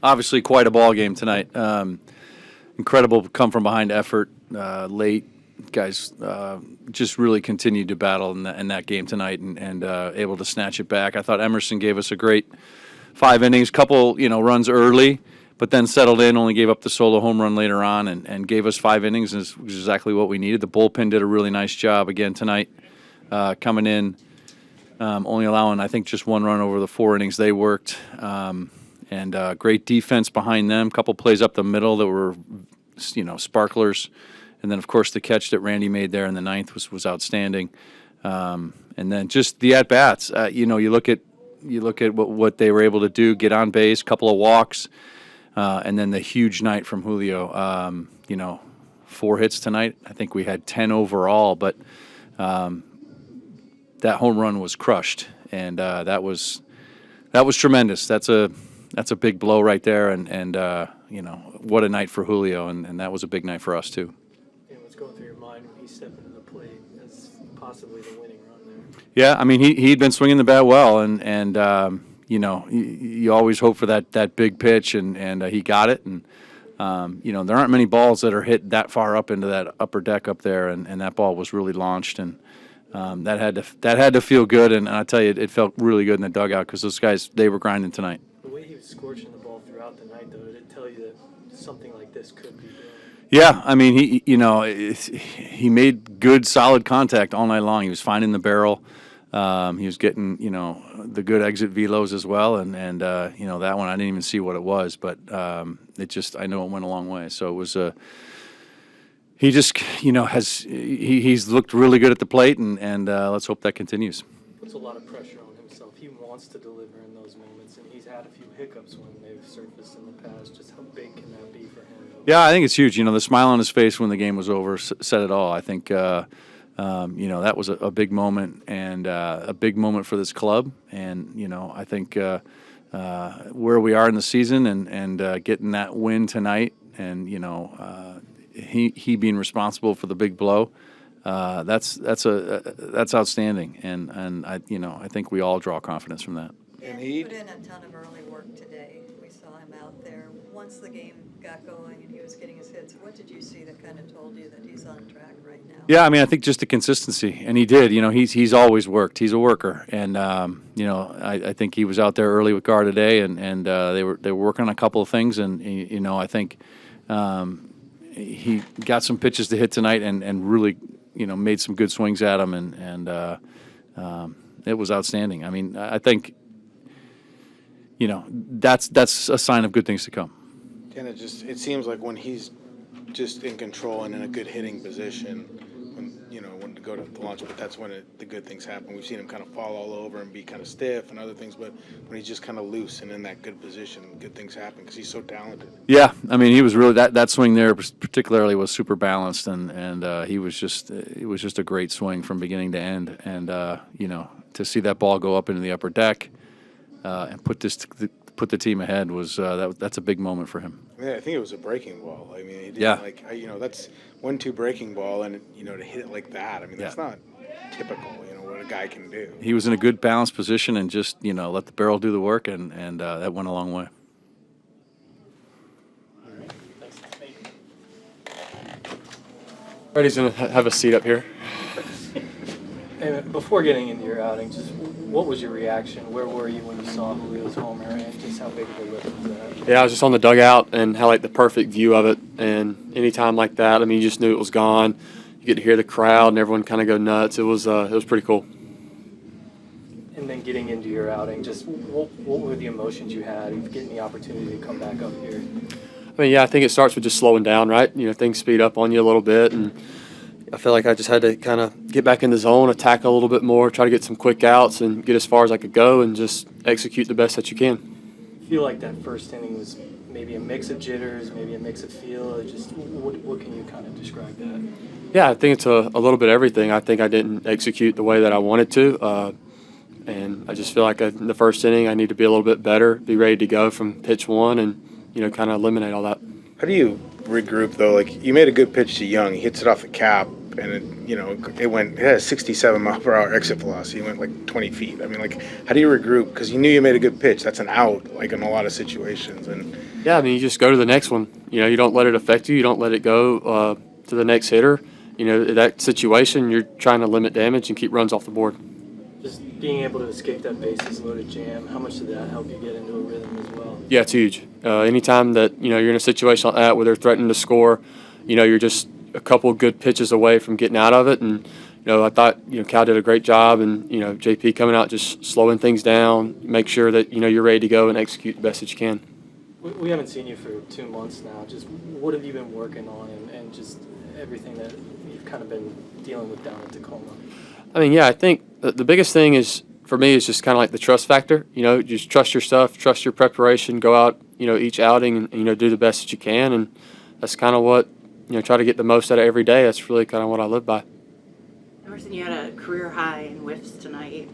Obviously, quite a ball game tonight. Incredible come from behind effort late. Guys just really continued to battle in that game tonight and able to snatch it back. I thought Emerson gave us a great 5 innings, couple runs early, but then settled in. Only gave up the solo home run later on and gave us 5 innings, which is exactly what we needed. The bullpen did a really nice job again tonight, coming in, only allowing I think just 1 run over the 4 innings they worked. And great defense behind them. Couple plays up the middle that were, sparklers. And then, of course, the catch that Randy made there in the 9th was outstanding. And then just the at bats. You look at what they were able to do. Get on base, couple of walks, and then the huge night from Julio. 4 hits tonight. I think we had 10 overall, but that home run was crushed, and that was tremendous. That's a big blow right there, and what a night for Julio, and that was a big night for us too. And what's going through your mind when he's stepping to the plate as possibly the winning run there? Yeah, I mean he'd been swinging the bat well, and you always hope for that big pitch, and he got it, and there aren't many balls that are hit that far up into that upper deck up there, and that ball was really launched, and that had to feel good, and I tell you, it felt really good in the dugout because those guys, they were grinding tonight. The way he was scorching the ball throughout the night, though, did it tell you that something like this could be done? Yeah, I mean, he made good, solid contact all night long. He was finding the barrel. He was getting, the good exit velos as well, and that one I didn't even see what it was, but I know it went a long way. So it was he just, he's looked really good at the plate, and let's hope that continues. Puts a lot of pressure on himself. He wants to deliver in those moments, and he's had a few hiccups when they've surfaced in the past. Just how big can that be for him? Yeah, I think it's huge. The smile on his face when the game was over said it all. I think, that was a big moment and a big moment for this club. And, I think where we are in the season and getting that win tonight and, he being responsible for the big blow, that's outstanding. And I think we all draw confidence from that. And he put in a ton of early work today. We saw him out there once the game got going and he was getting his hits. What did you see that kind of told you that he's on track right now? Yeah, I mean, I think just the consistency, and he did. He's always worked. He's a worker, and I think he was out there early with Gar today, and they were working on a couple of things, and I think he got some pitches to hit tonight, and really made some good swings at him, and it was outstanding. I mean, I think that's a sign of good things to come. And it seems like when he's just in control and in a good hitting position, when to go to the launch, but that's when the good things happen. We've seen him kind of fall all over and be kind of stiff and other things, but when he's just kind of loose and in that good position, good things happen because he's so talented. Yeah, I mean, he was really that swing there particularly was super balanced, and he was just it was just a great swing from beginning to end, and to see that ball go up into the upper deck and put the team ahead was that's a big moment for him. Yeah, I think it was a breaking ball. I mean, he did that's 1-2 breaking ball, and to hit it like that. I mean, that's not typical. What a guy can do. He was in a good balanced position and just let the barrel do the work, and that went a long way. Freddie's going to have a seat up here. Hey, before getting into your outing, just what was your reaction? Where were you when you saw Julio's homer, and just how big of a lift was that? Yeah, I was just on the dugout and had the perfect view of it. And any time like that, I mean, you just knew it was gone. You get to hear the crowd and everyone kind of go nuts. It was pretty cool. And then getting into your outing, just what were the emotions you had of getting the opportunity to come back up here? I mean, yeah, I think it starts with just slowing down, right? Things speed up on you a little bit, and I feel like I just had to kind of get back in the zone, attack a little bit more, try to get some quick outs and get as far as I could go and just execute the best that you can. I feel like that first inning was maybe a mix of jitters, maybe a mix of feel. Just what can you kind of describe that? Yeah, I think it's a little bit of everything. I think I didn't execute the way that I wanted to, and I just feel like in the first inning I need to be a little bit better, be ready to go from pitch one and, kind of eliminate all that. How do you regroup, though? Like, you made a good pitch to Young. He hits it off the cap. and it had a 67 mile per hour exit velocity. It went like 20 feet. I mean, like, how do you regroup? Because you knew you made a good pitch. That's an out, like in a lot of situations. And Yeah, I mean, you just go to the next one. You don't let it affect you. You don't let it go to the next hitter. That situation, you're trying to limit damage and keep runs off the board. Just being able to escape that bases loaded jam, how much did that help you get into a rhythm as well? Yeah, it's huge. Anytime that you're in a situation like that where they're threatening to score, you're just a couple good pitches away from getting out of it. And I thought Cal did a great job, and JP coming out just slowing things down, make sure that you're ready to go and execute the best that you can. We haven't seen you for 2 months now. Just what have you been working on, and just everything that you've kind of been dealing with down at Tacoma? I mean, yeah, I think the biggest thing is for me is just kind of like the trust factor. Just trust your stuff, trust your preparation, go out, each outing and do the best that you can, and that's kind of what try to get the most out of every day. That's really kind of what I live by. Emerson, you had a career high in whiffs tonight,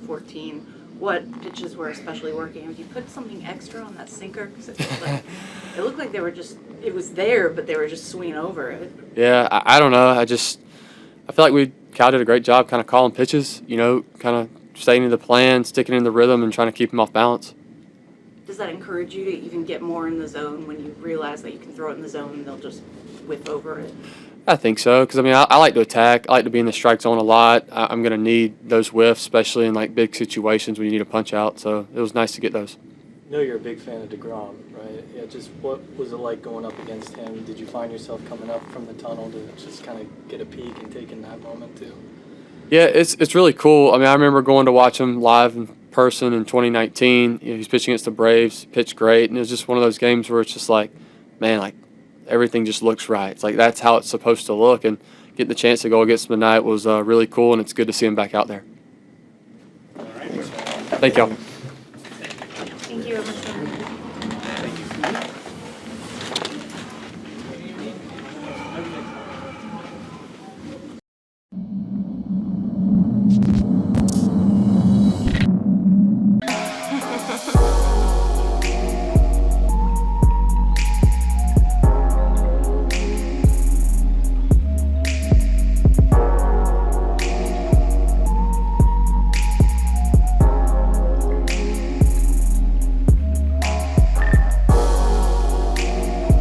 14. What pitches were especially working? Have you put something extra on that sinker? Because it looked like it was there, but they were just swinging over it. Yeah, I don't know. I feel like Cal did a great job kind of calling pitches, kind of staying in the plan, sticking in the rhythm, and trying to keep them off balance. Does that encourage you to even get more in the zone when you realize that you can throw it in the zone and they'll just whip over it? I think so, because I like to attack. I like to be in the strike zone a lot. I'm going to need those whiffs, especially in like big situations when you need a punch out. So it was nice to get those. I know you're a big fan of DeGrom, right? Yeah, just what was it like going up against him? Did you find yourself coming up from the tunnel to just kind of get a peek and take in that moment too? Yeah, it's really cool. I remember going to watch him live in person in 2019. He's pitching against the Braves, pitched great, and it was just one of those games where it's just like, man, like everything just looks right. It's like that's how it's supposed to look, and getting the chance to go against him tonight was really cool, and it's good to see him back out there. all right, Thank y'all. Thank you, Emerson. thank you.